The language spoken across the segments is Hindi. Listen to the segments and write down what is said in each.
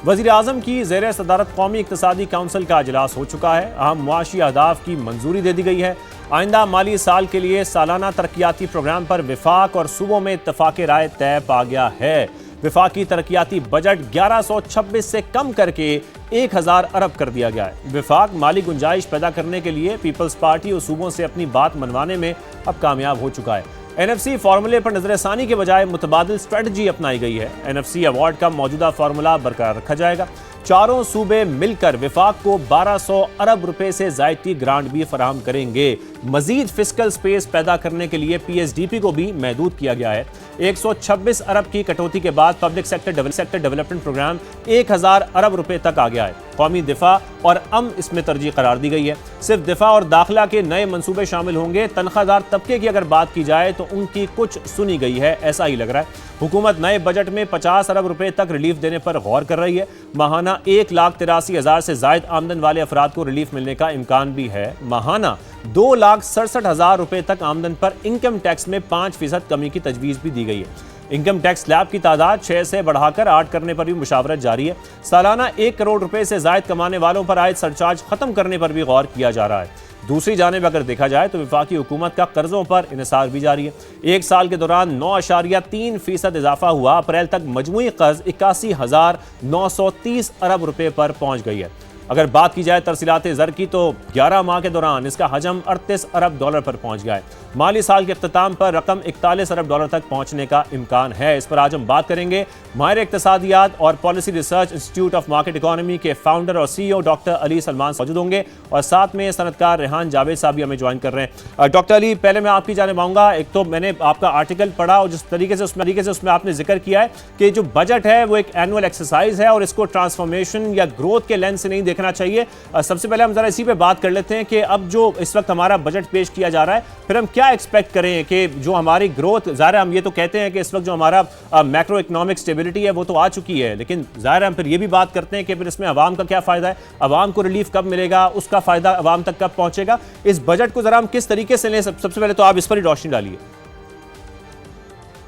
वज़ीर-ए-आज़म की ज़ेर सदारत कौमी इक़्तिसादी काउंसिल का इजलास हो चुका है। अहम मुआशी अहदाफ की मंजूरी दे दी गई है। आइंदा माली साल के लिए सालाना तरक्याती प्रोग्राम पर विफाक और सूबों में इत्तफ़ाक़ राय तय पा गया है। विफाकी तरक्याती बजट 1126 से कम करके 1000 अरब कर दिया गया है। विफाक माली गुंजाइश पैदा करने के लिए पीपल्स पार्टी और सूबों से अपनी बात मनवाने में अब कामयाब हो चुका है। NFC फार्मूले पर नजरसानी के बजाय मुतबादिल स्ट्रेटजी अपनाई गई है। NFC अवार्ड का मौजूदा फार्मूला बरकरार रखा जाएगा। चारों सूबे मिलकर विफाक को 1200 अरब रुपए से ज़ायद की ग्रांट भी फराहम करेंगे। मजीद फिस्कल स्पेस पैदा करने के लिए PSDP को भी महदूद किया गया है। 126 अरब की कटौती के बाद पब्लिक सेक्टर डेवलपमेंट प्रोग्राम 1000 अरब रुपए तक आ गया है। कौमी दिफा और इसमें तरजीह करार दी गई है। सिर्फ दिफा और दाखिला के नए मंसूबे शामिल होंगे। तनख्वाहदार तबके की अगर बात की जाए तो उनकी कुछ सुनी गई है, ऐसा ही लग रहा है। हुकूमत नए बजट में 50 अरब रुपए तक रिलीफ देने पर गौर कर रही है। माहाना 1,83,000 से जायद आमदन वाले अफराद को रिलीफ मिलने का इम्कान भी है। माहाना 2,67,000 रुपए तक आमदन पर इनकम टैक्स में 5% कमी की तजवीज़ भी दी गई है। इनकम टैक्स स्लैब की तादाद 6 से बढ़ाकर 8 करने पर भी मुशावरत जारी है। सालाना 1 करोड़ रुपए से जायद कमाने वालों पर आयद सरचार्ज खत्म करने पर भी गौर किया जा रहा है। दूसरी जानिब अगर देखा जाए तो विफाकी हुकूमत का कर्जों पर इन्हिसार भी जारी है। एक साल के दौरान 9.3% इजाफा हुआ। अप्रैल तक मजमूई कर्ज 81,930 अरब रुपए पर पहुंच गई है। अगर बात की जाए तरसीलात ज़र की तो 11 माह के दौरान इसका हजम 38 अरब डॉलर पर पहुंच गया है। माली साल के अख्ताम पर रकम 41 अरब डॉलर तक पहुंचने का इम्कान है। इस पर आज हम बात करेंगे। माहिर इक़्तिसादियात और policy research institute of market economy के फाउंडर और CEO डॉक्टर अली सलमान मौजूद होंगे और साथ में सनतकार रेहान जावेद साहब भी हमें ज्वाइन कर रहे हैं। डॉक्टर अली, पहले मैं आपकी जानिब आऊँगा। एक तो मैंने आपका आर्टिकल पढ़ा और जिस तरीके से उसमें आपने जिक्र किया है कि जो बजट है वो एक एनुअल एक्सरसाइज है और इसको ट्रांसफॉर्मेशन या ग्रोथ के लेंस से नहीं देखना चाहिए। सबसे पहले हम जरा इसी पे बात कर लेते हैं कि अब जो इस वक्त हमारा बजट पेश किया जा रहा है, फिर हम क्या एक्सपेक्ट करें कि जो हमारी ग्रोथ, ज़ाहिर हम ये तो कहते हैं कि इस वक्त जो हमारा मैक्रो इकोनॉमिक स्टेबिलिटी है वो तो आ चुकी है, लेकिन ज़ाहिर हम फिर ये भी बात करते हैं कि फिर इसमें अवाम का क्या फ़ायदा है, अवाम को रिलीफ कब मिलेगा, उसका फ़ायदा अवाम तक कब पहुँचेगा। इस बजट को ज़रा हम किस तरीके से लें, सबसे पहले तो आप इस पर ही रोशनी डालिए।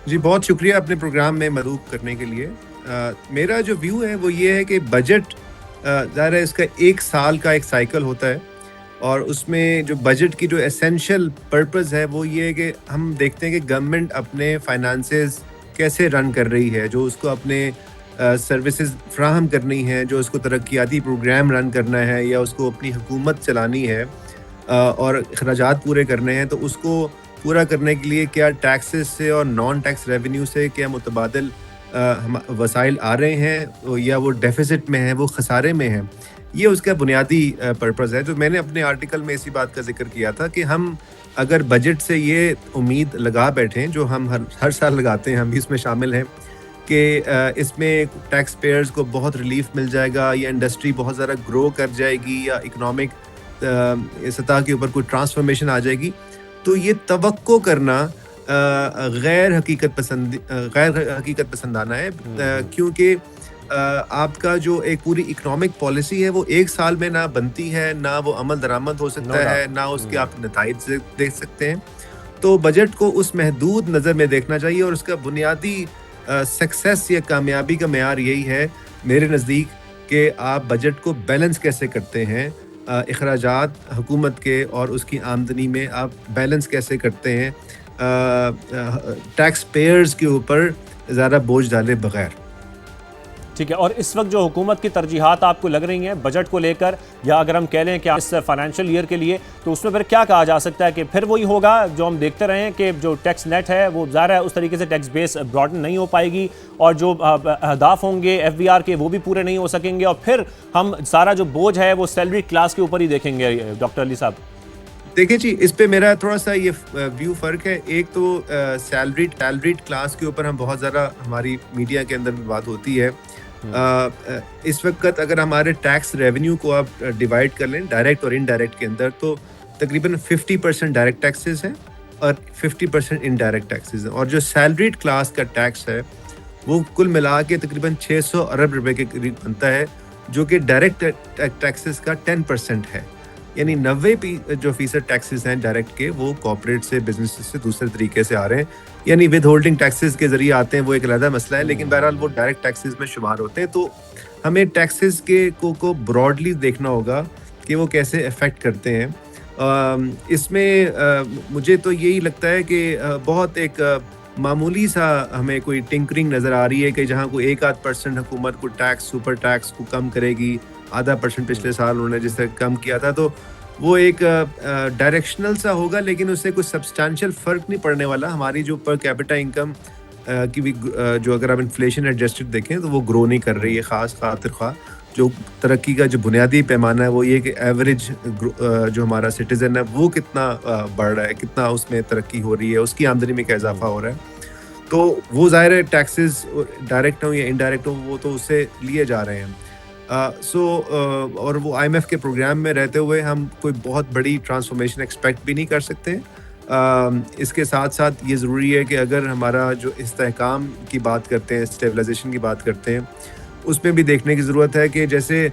जी, बहुत शुक्रिया अपने प्रोग्राम में मरूफ करने के लिए। मेरा जो व्यू है वो ये है कि बजट ज़ाहिर है इसका 1 साल का एक साइकिल होता है और उसमें जो बजट की जो एसेंशियल पर्पस है वो ये है कि हम देखते हैं कि गवर्नमेंट अपने फाइनेंसेस कैसे रन कर रही है, जो उसको अपने सर्विसेज फ्राहम करनी है, जो उसको तरक्याती प्रोग्राम रन करना है या उसको अपनी हुकूमत चलानी है और अखराजात पूरे करने हैं, तो उसको पूरा करने के लिए क्या टैक्सेस से और नॉन टैक्स रेवेन्यू से क्या मुतबादिल वसाइल आ रहे हैं या वो डेफिसिट में है, वो खसारे में है, ये उसका बुनियादी पर्पस है। जो मैंने अपने आर्टिकल में इसी बात का जिक्र किया था कि हम अगर बजट से ये उम्मीद लगा बैठें, जो हम हर साल लगाते हैं, हम भी इसमें शामिल हैं, कि इसमें टैक्स पेयर्स को बहुत रिलीफ मिल जाएगा या इंडस्ट्री बहुत ज़्यादा ग्रो कर जाएगी या इकनॉमिक सतह के ऊपर कोई ट्रांसफॉर्मेशन आ जाएगी, तो ये तवक्को करना गैर हकीकत पसंदाना है। क्योंकि आपका जो एक पूरी इकोनॉमिक पॉलिसी है वो 1 साल में ना बनती है, ना वो अमल दरामद हो सकता है, ना उसके आप नताइज देख सकते हैं। तो बजट को उस महदूद नज़र में देखना चाहिए और उसका बुनियादी सक्सेस या कामयाबी का मेयार यही है मेरे नज़दीक कि आप बजट को बैलेंस कैसे करते हैं, अखराजात हुकूमत के और उसकी आमदनी में आप बैलेंस कैसे करते हैं, टैक्स पेयर्स के ऊपर ज़्यादा बोझ डाले बगैर। ठीक है, और इस वक्त जो हुकूमत की तरजीहात आपको लग रही हैं बजट को लेकर, या अगर हम कह लें कि इस फाइनेंशियल ईयर के लिए, तो उसमें फिर क्या कहा जा सकता है कि फिर वही होगा जो हम देखते रहे हैं कि जो टैक्स नेट है वो ज़ाहिर है उस तरीके से टैक्स बेस ब्रॉडन नहीं हो पाएगी और जो अहदाफ होंगे FBR के वो भी पूरे नहीं हो सकेंगे और फिर हम सारा जो बोझ है वो सैलरी क्लास के ऊपर ही देखेंगे। डॉक्टर अली साहब देखिए जी, इस पे मेरा थोड़ा सा ये व्यू फ़र्क है। एक तो सैलरीड क्लास के ऊपर हम बहुत ज़्यादा हमारी मीडिया के अंदर बात होती है। इस वक्त अगर हमारे टैक्स रेवेन्यू को आप डिवाइड कर लें डायरेक्ट और इनडायरेक्ट के अंदर, तो तकरीबन 50% डायरेक्ट टैक्सेस हैं और 50% इनडायरेक्ट टैक्सेस हैं, और जो सैलरीड क्लास का टैक्स है वो कुल मिला के तकरीबन 600 अरब रुपए के करीब बनता है, जो कि डायरेक्ट टैक्सेस का 10% है। यानी 90% टैक्सेस हैं डायरेक्ट के, वो कॉर्पोरेट से, बिजनेस से दूसरे तरीके से आ रहे हैं, यानी विद होल्डिंग टैक्सेस के जरिए आते हैं, वो एक अलग मसला है, लेकिन बहरहाल वो डायरेक्ट टैक्सेस में शुमार होते हैं। तो हमें टैक्सेस के को ब्रॉडली देखना होगा कि वो कैसे अफेक्ट करते हैं। इसमें मुझे तो यही लगता है कि बहुत एक मामूली सा हमें कोई टिंकरिंग नज़र आ रही है कि जहाँ कोई 1-8% हुकूमत को टैक्स, सुपर टैक्स को कम करेगी, आधा % पिछले साल उन्होंने जिस तरह कम किया था, तो वो एक डायरेक्शनल सा होगा, लेकिन उससे कुछ सब्सटैंशियल फ़र्क नहीं पड़ने वाला। हमारी जो पर कैपिटा इनकम की भी जो अगर आप इन्फ्लेशन एडजस्टेड देखें तो वो ग्रो नहीं कर रही है ख़ास खातिर ख़्वाह। जो तरक्की का जो बुनियादी पैमाना है वो ये कि एवरेज जो हमारा सिटीज़न है वो कितना बढ़ रहा है, कितना उसमें तरक्की हो रही है, उसकी आमदनी में क्या इजाफा हो रहा है। तो वो ज़ाहिर है टैक्सेस डायरेक्ट हो या इनडायरेक्ट हो वो तो उससे लिए जा रहे हैं। और वो IMF के प्रोग्राम में रहते हुए हम कोई बहुत बड़ी ट्रांसफॉर्मेशन एक्सपेक्ट भी नहीं कर सकते। इसके साथ साथ ये ज़रूरी है कि अगर हमारा जो इस्तेहकाम की बात करते हैं, स्टेबलाइजेशन की बात करते हैं, उसमें भी देखने की ज़रूरत है कि जैसे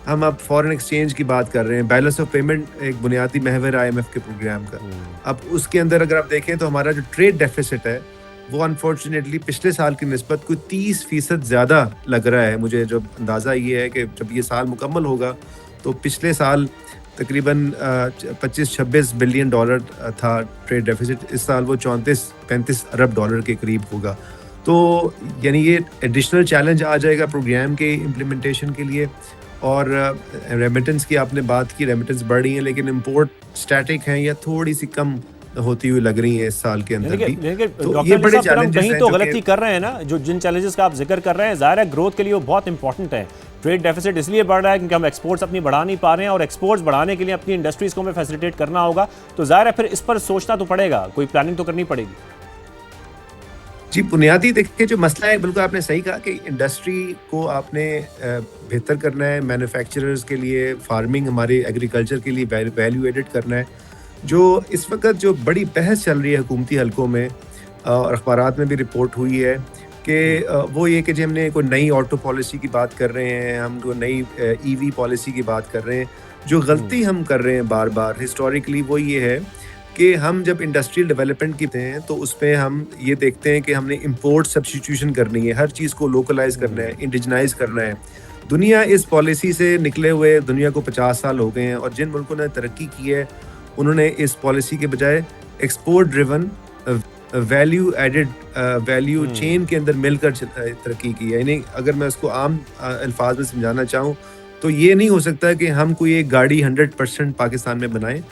हम अब फॉरेन एक्सचेंज की बात कर रहे हैं, बैलेंस ऑफ पेमेंट एक बुनियादी महवर IMF के प्रोग्राम का। अब उसके अंदर अगर आप देखें तो हमारा जो ट्रेड डेफिसिट है वो अनफॉर्चुनेटली पिछले साल की निस्बत कोई 30% ज़्यादा लग रहा है। मुझे जब अंदाज़ा ये है कि जब ये साल मुकम्मल होगा तो पिछले साल तकरीबन 25-26 बिलियन डॉलर था ट्रेड डेफिसिट, इस साल वो 34-35 अरब डॉलर के करीब होगा। तो यानी ये एडिशनल चैलेंज आ जाएगा प्रोग्राम के इम्प्लीमेंटेशन के लिए। और रेमिटेंस की आपने बात की, रेमिटेंस बढ़ रही है लेकिन इम्पोर्ट स्टैटिक हैं या थोड़ी सी कम होती हुई लग रही है इस साल के अंदर भी। तो ये बड़े चैलेंजेस हैं, कहीं तो गलती कर रहे हैं ना, जो जिन चैलेंजेस का आप जिक्र कर रहे हैं, ज़ाहिर है ग्रोथ के लिए वो बहुत इंपॉर्टेंट है। ट्रेड डेफिसिट इसलिए बढ़ रहा है क्योंकि हम एक्सपोर्ट्स अपनी बढ़ा नहीं पा रहे हैं, और एक्सपोर्ट्स बढ़ाने के लिए अपनी इंडस्ट्रीज़ को हमें फैसिलिटेट करना होगा। तो ज़ाहिर है फिर इस पर सोचना तो पड़ेगा, कोई प्लानिंग तो करनी पड़ेगी। जी, बुनियादी देखिए जो मसला है, बिल्कुल आपने सही कहा कि इंडस्ट्री को आपने बेहतर करना है, मैन्युफैक्चरर्स के लिए, फार्मिंग हमारे एग्रीकल्चर के लिए वैल्यू एडिड करना है। जो इस वक्त जो बड़ी बहस चल रही है हुकूमती हलकों में और अखबारात में भी रिपोर्ट हुई है कि वो ये कि जो हमने कोई नई ऑटो पॉलिसी की बात कर रहे हैं, हम कोई नई EV पॉलिसी की बात कर रहे हैं। जो गलती हम कर रहे हैं बार बार हिस्टोरिकली वो ये है कि हम जब इंडस्ट्रियल डेवलपमेंट की हैं तो उसमें हम ये देखते हैं कि हमने इंपोर्ट सब्स्टिट्यूशन करनी है, हर चीज़ को लोकलाइज करना है, इंडिजनाइज करना है। दुनिया इस पॉलिसी से निकले हुए दुनिया को 50 साल हो गए हैं, और जिन मुल्कों ने तरक्की की है उन्होंने इस पॉलिसी के बजाय export driven value added value chain के अंदर मिलकर तरक्की की है। यानी अगर मैं उसको आम अल्फाज में समझाना चाहूँ तो ये नहीं हो सकता कि हम कोई एक गाड़ी 100% पाकिस्तान में बनाएं।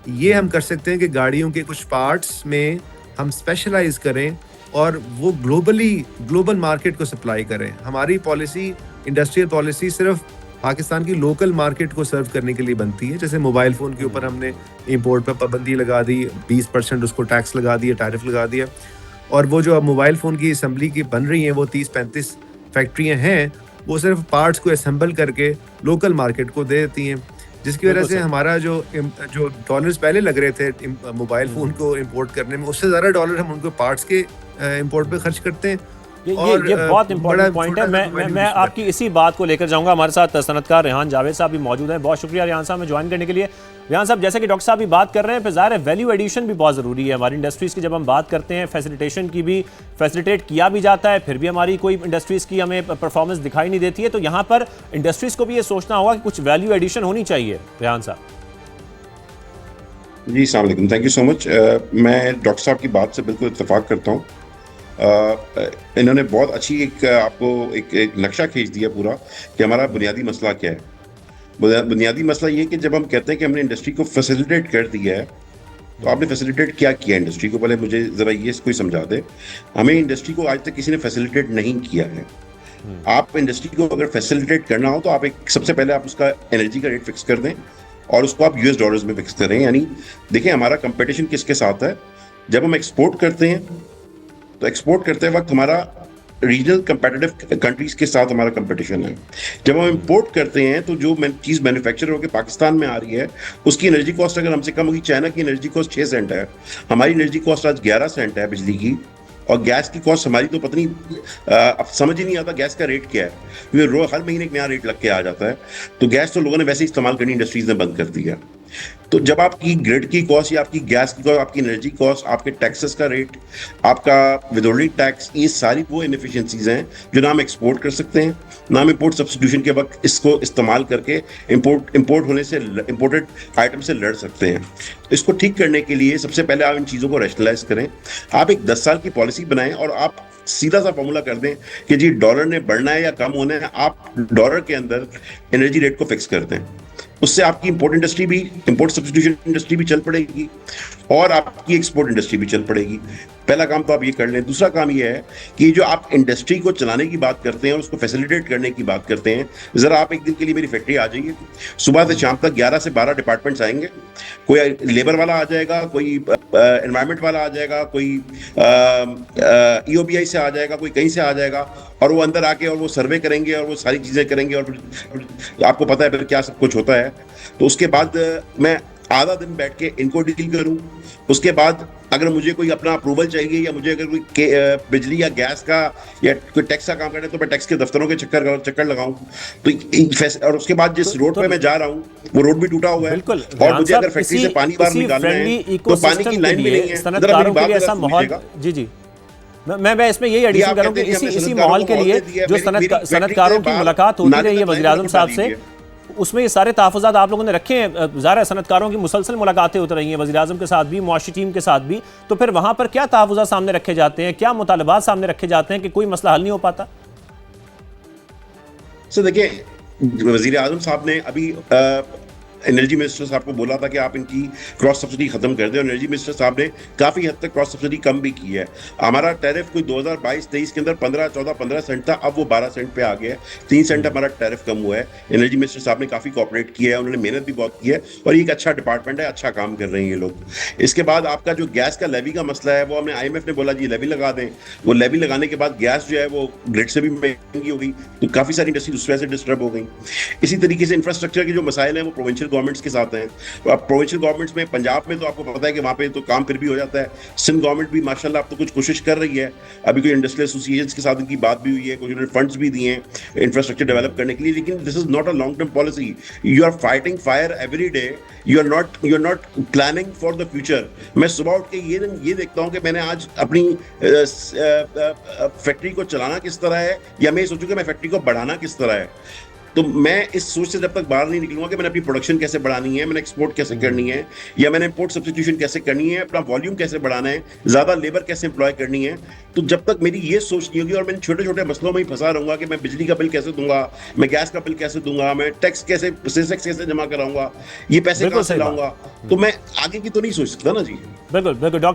ये हम कर सकते हैं कि गाड़ियों के कुछ पार्ट्स में हम स्पेशलाइज करें और वो ग्लोबल मार्केट को सप्लाई करें। हमारी पॉलिसी, इंडस्ट्रियल पॉलिसी सिर्फ पाकिस्तान की लोकल मार्केट को सर्व करने के लिए बनती है। जैसे मोबाइल फ़ोन के ऊपर हमने इंपोर्ट पर पाबंदी लगा दी, 20% उसको टैक्स लगा दिया, टैरिफ लगा दिया, और वो जो अब मोबाइल फ़ोन की असम्बली की बन रही हैं वो 30-35 फैक्ट्रियाँ हैं, वो सिर्फ पार्ट्स को असेंबल करके लोकल मार्केट को दे देती हैं, जिसकी वजह से हमारा जो डॉलर्स पहले लग रहे थे मोबाइल फ़ोन को इंपोर्ट करने में, उससे ज़्यादा डॉलर हम उनको पार्ट्स के इंपोर्ट पे खर्च करते हैं। ये बहुत इंपॉर्टेंट पॉइंट है। मैं आपकी इसी बात को लेकर जाऊंगा। हमारे साथ सनतकार रेहान जावेद साहब भी मौजूद हैं। बहुत शुक्रिया रेहान साहब में ज्वाइन करने के लिए। रेहान साहब, जैसे कि डॉक्टर साहब भी बात कर रहे हैं, फिर ज़ाहिर है वैल्यू एडिशन भी बहुत ज़रूरी है हमारी इंडस्ट्रीज़ की। जब हम बात करते हैं फैसिलिटेशन की, भी फैसिलिटेट किया भी जाता है, फिर भी हमारी कोई इंडस्ट्रीज़ की हमें परफॉर्मेंस दिखाई नहीं देती है। तो यहाँ पर इंडस्ट्रीज़ को भी ये सोचना होगा कि कुछ वैल्यू एडिशन होनी चाहिए। रेहान साहब जी, अस्सलाम वालेकुम, थैंक यू सो मच। मैं डॉक्टर साहब की बात से बिल्कुल इत्तेफाक करता हूँ। इन्होंने बहुत अच्छी आपको एक नक्शा खींच दिया पूरा कि हमारा बुनियादी मसला क्या है। बुनियादी मसला ये कि जब हम कहते हैं कि हमने इंडस्ट्री को फैसिलिटेट कर दिया है, तो आपने फैसिलिटेट क्या किया इंडस्ट्री को? पहले मुझे ज़रा ये कोई समझा दे। हमें इंडस्ट्री को आज तक किसी ने फैसिलिटेट नहीं किया है। आप इंडस्ट्री को अगर फैसिलिटेट करना हो तो आप सबसे पहले आप उसका एनर्जी का रेट फिक्स कर दें और उसको आप US डॉलर्स में फिक्स करें। यानी देखिए हमारा कंपटीशन किसके साथ है। जब हम एक्सपोर्ट करते हैं तो एक्सपोर्ट करते वक्त हमारा रीजनल कंपेटिटिव कंट्रीज के साथ हमारा कंपटीशन है। जब हम इंपोर्ट करते हैं तो जो चीज़ मैन्युफैक्चर होकर पाकिस्तान में आ रही है उसकी एनर्जी कॉस्ट अगर हमसे कम होगी, चाइना की एनर्जी कॉस्ट 6 सेंट है, हमारी एनर्जी कॉस्ट आज 11 सेंट है बिजली की, और गैस की कॉस्ट हमारी तो पता नहीं, अब समझ ही नहीं आता गैस का रेट क्या है, क्योंकि हर महीने एक नया रेट लग के आ जाता है। तो गैस तो लोगों ने वैसे ही इस्तेमाल करनी इंडस्ट्रीज ने बंद कर दिया। तो जब आपकी ग्रिड की कॉस्ट या आपकी गैस की कॉस्ट, आपकी एनर्जी कॉस्ट, आपके टैक्सेस का रेट, आपका विदहोल्डिंग टैक्स, ये सारी वो इनएफिशिएंसीज हैं जो ना हम एक्सपोर्ट कर सकते हैं, ना हम इंपोर्ट सब्स्टिट्यूशन के वक्त इसको इस्तेमाल करके इंपोर्ट होने से, इंपोर्टेड आइटम से लड़ सकते हैं। इसको ठीक करने के लिए सबसे पहले आप इन चीज़ों को रैशनलाइज करें। आप एक 10 साल की पॉलिसी बनाएं और आप सीधा सा फॉर्मूला कर दें कि जी डॉलर ने बढ़ना है या कम होना है, आप डॉलर के अंदर एनर्जी रेट को फिक्स कर दें। उससे आपकी इंपोर्ट सब्स्टिट्यूशन इंडस्ट्री भी चल पड़ेगी और आपकी एक्सपोर्ट इंडस्ट्री भी चल पड़ेगी। पहला काम तो आप ये कर लें। दूसरा काम ये है कि जो आप इंडस्ट्री को चलाने की बात करते हैं और उसको फैसिलिटेट करने की बात करते हैं, जरा आप एक दिन के लिए मेरी फैक्ट्री आ जाइए। सुबह से शाम तक 11 से 12 डिपार्टमेंट्स आएंगे। कोई लेबर वाला आ जाएगा, कोई एनवायरमेंट वाला आ जाएगा, कोई EOBI से आ जाएगा, कोई कहीं से आ जाएगा, और वो अंदर आके और वो सर्वे करेंगे और वो सारी चीज़ें करेंगे और फिर आपको पता है फिर क्या सब कुछ होता है। तो उसके बाद मैं आधा दिन बैठ के इनको डील करूं। उसके बाद अगर मुझे कोई अपना अप्रूवल चाहिए या मुझे अगर कोई बिजली या गैस का या कोई टैक्स का काम करे तो मैं टैक्स के दफ्तरों के चक्कर लगाऊं। तो और उसके बाद जिस रोड पे मैं जा रहा हूं वो रोड भी टूटा हुआ है और मुझे अगर फैक्ट्री से पानी बाहर निकालना है तो पानी की लाइन भी नहीं है। सनतकारों के लिए ऐसा माहौल, जी जी, मैं इसमें यही एडिशन करूं कि इसी माहौल के लिए जो सनतकारों की मुलाकात होती रही है वज़ीर-ए-आज़म साहब से, उसमें ये सारे तहफ़्फ़ुज़ात आप लोगों ने रखे हैं। ज़ाहिर है सनतकारों की मुसलसल मुलाकातें होती रही हैं वज़ीर-ए-आज़म के साथ भी, मुआशी टीम के साथ भी, तो फिर वहाँ पर क्या तहफ़्फ़ुज़ात सामने रखे जाते हैं, क्या मुतालबात सामने रखे जाते हैं कि कोई मसला हल नहीं हो पाता? सर देखिए, वज़ीर-ए-आज़म साहब ने अभी एनर्जी मिनिस्टर साहब को बोला था कि आप इनकी क्रॉस सब्सिडी खत्म कर दें, और एनर्जी मिनिस्टर साहब ने काफ़ी हद तक क्रॉस सब्सिडी कम भी की है। हमारा टैरिफ कोई 2022-23 के अंदर 15 सेंट था, अब वो 12 सेंट पे आ गया है। 3 सेंट हमारा टैरिफ कम हुआ है। एनर्जी मिनिस्टर साहब ने काफ़ी कोऑपरेट किया है, उन्होंने मेहनत भी बहुत की है और ये एक अच्छा डिपार्टमेंट है, अच्छा काम कर रहे हैं ये लोग। इसके बाद आपका जो गैस का लेवी का मसला है, वो हमने IMF ने बोला जी लेवी लगा दें। वो लेवी लगाने के बाद गैस जो है वो ग्रिड से भी महंगी हो गई, तो काफ़ी सारी इंडस्ट्री दूसरे से डिस्टर्ब हो गई। इसी तरीके से इंफ्रास्ट्रक्चर के जो मसाइल हैं वो प्रोविंशियल गवर्नमेंट्स के साथ हैं। तो अब प्रोविंशियल गवर्नमेंट्स में पंजाब में तो आपको पता है कि वहाँ पे तो काम फिर भी हो जाता है। सिंध गवर्नमेंट भी माशाल्लाह अब तो कुछ कोशिश कर रही है। अभी कोई इंडस्ट्रियल एसोसिएशंस के साथ इनकी बात भी हुई है, कुछ उन्होंने फंड्स भी दिए हैं इंफ्रास्ट्रक्चर डेवलप करने के लिए, लेकिन this is not a long term policy. You are fighting fire every day, you are not planning for the future. मैं सुबह उठ के ये देखता हूँ कि मैंने आज अपनी फैक्ट्री को चलाना किस तरह है, या मैं ये सोचूं कि मैं फैक्ट्री को बढ़ाना किस तरह है। तो मैं इस सोच से जब तक बाहर नहीं निकलूंगा कि मैंने अपनी प्रोडक्शन कैसे बढ़ानी है, मैंने एक्सपोर्ट कैसे करनी है, या मैंने इंपोर्ट सब्स्टिट्यूशन कैसे करनी है, अपना वॉल्यूम कैसे बढ़ाना है, ज्यादा लेबर कैसे एम्प्लॉय करनी है, तो जब तक मेरी ये सोच नहीं होगी और मैं छोटे छोटे मसलों में ही फंसा रहूंगा कि मैं बिजली का बिल कैसे दूंगा, मैं गैस का बिल कैसे दूंगा, मैं टैक्स कैसे, सेसेक्स कैसे जमा कराऊंगा, ये पैसे कहां से लाऊंगा, तो मैं आगे की तो नहीं सोच सकता ना जी। बिल्कुल बिल्कुल।